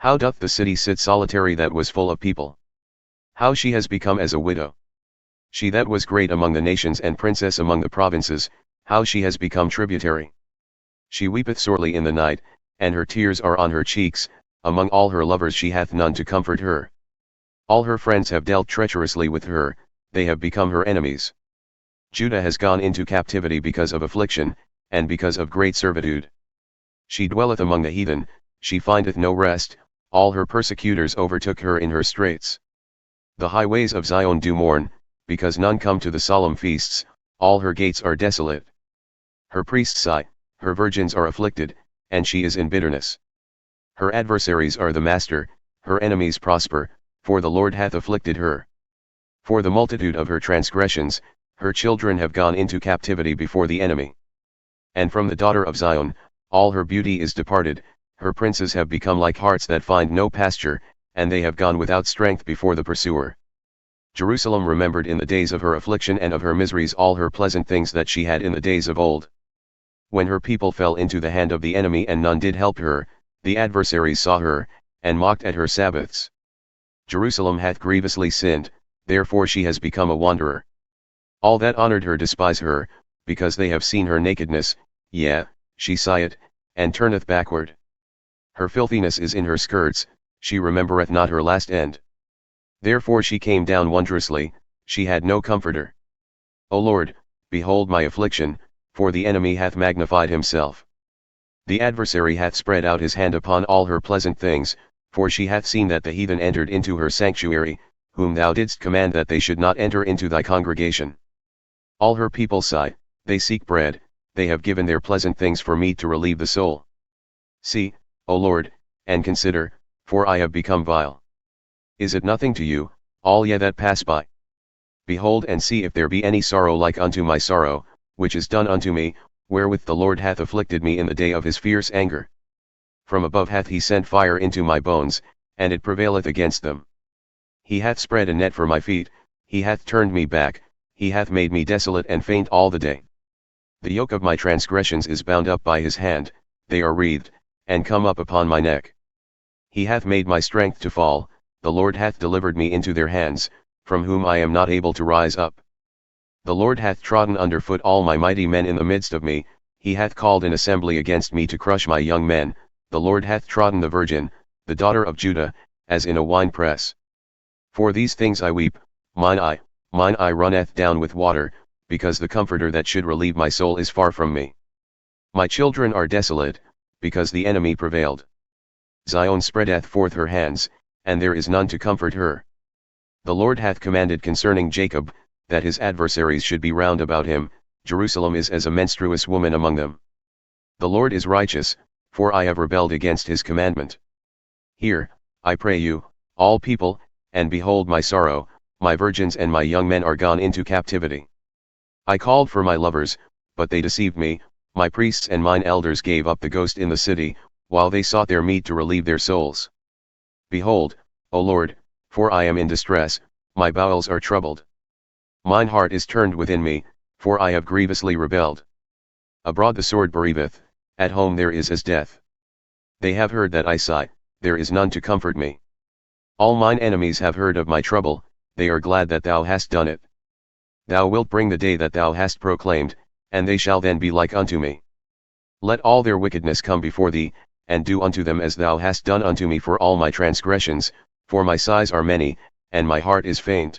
How doth the city sit solitary that was full of people? How she has become as a widow. She that was great among the nations and princess among the provinces, how she has become tributary. She weepeth sorely in the night, and her tears are on her cheeks. Among all her lovers she hath none to comfort her. All her friends have dealt treacherously with her, they have become her enemies. Judah has gone into captivity because of affliction, and because of great servitude. She dwelleth among the heathen, she findeth no rest, all her persecutors overtook her in her straits. The highways of Zion do mourn, because none come to the solemn feasts, all her gates are desolate. Her priests sigh, her virgins are afflicted, and she is in bitterness. Her adversaries are the master, her enemies prosper, for the Lord hath afflicted her. For the multitude of her transgressions, her children have gone into captivity before the enemy. And from the daughter of Zion, all her beauty is departed, her princes have become like harts that find no pasture, and they have gone without strength before the pursuer. Jerusalem remembered in the days of her affliction and of her miseries all her pleasant things that she had in the days of old. When her people fell into the hand of the enemy and none did help her, the adversaries saw her, and mocked at her Sabbaths. Jerusalem hath grievously sinned, therefore she has become a wanderer. All that honored her despise her, because they have seen her nakedness, yea, she sigheth, and turneth backward. Her filthiness is in her skirts, she remembereth not her last end. Therefore she came down wondrously, she had no comforter. O Lord, behold my affliction, for the enemy hath magnified himself. The adversary hath spread out his hand upon all her pleasant things, for she hath seen that the heathen entered into her sanctuary, whom thou didst command that they should not enter into thy congregation. All her people sigh, they seek bread, they have given their pleasant things for meat to relieve the soul. See, O Lord, and consider, for I have become vile. Is it nothing to you, all ye that pass by? Behold and see if there be any sorrow like unto my sorrow, which is done unto me, wherewith the Lord hath afflicted me in the day of his fierce anger. From above hath he sent fire into my bones, and it prevaileth against them. He hath spread a net for my feet, he hath turned me back, he hath made me desolate and faint all the day. The yoke of my transgressions is bound up by his hand, they are wreathed, and come up upon my neck. He hath made my strength to fall, the Lord hath delivered me into their hands, from whom I am not able to rise up. The Lord hath trodden under foot all my mighty men in the midst of me, he hath called an assembly against me to crush my young men, the Lord hath trodden the virgin, the daughter of Judah, as in a winepress. For these things I weep, mine eye runneth down with water, because the comforter that should relieve my soul is far from me. My children are desolate, because the enemy prevailed. Zion spreadeth forth her hands, and there is none to comfort her. The Lord hath commanded concerning Jacob, that his adversaries should be round about him, Jerusalem is as a menstruous woman among them. The Lord is righteous, for I have rebelled against his commandment. Hear, I pray you, all people, and behold my sorrow, my virgins and my young men are gone into captivity. I called for my lovers, but they deceived me, my priests and mine elders gave up the ghost in the city, while they sought their meat to relieve their souls. Behold, O Lord, for I am in distress, my bowels are troubled. Mine heart is turned within me, for I have grievously rebelled. Abroad the sword bereaveth, at home there is as death. They have heard that I sigh, there is none to comfort me. All mine enemies have heard of my trouble, they are glad that thou hast done it. Thou wilt bring the day that thou hast proclaimed, and they shall then be like unto me. Let all their wickedness come before thee, and do unto them as thou hast done unto me for all my transgressions, for my sighs are many, and my heart is faint.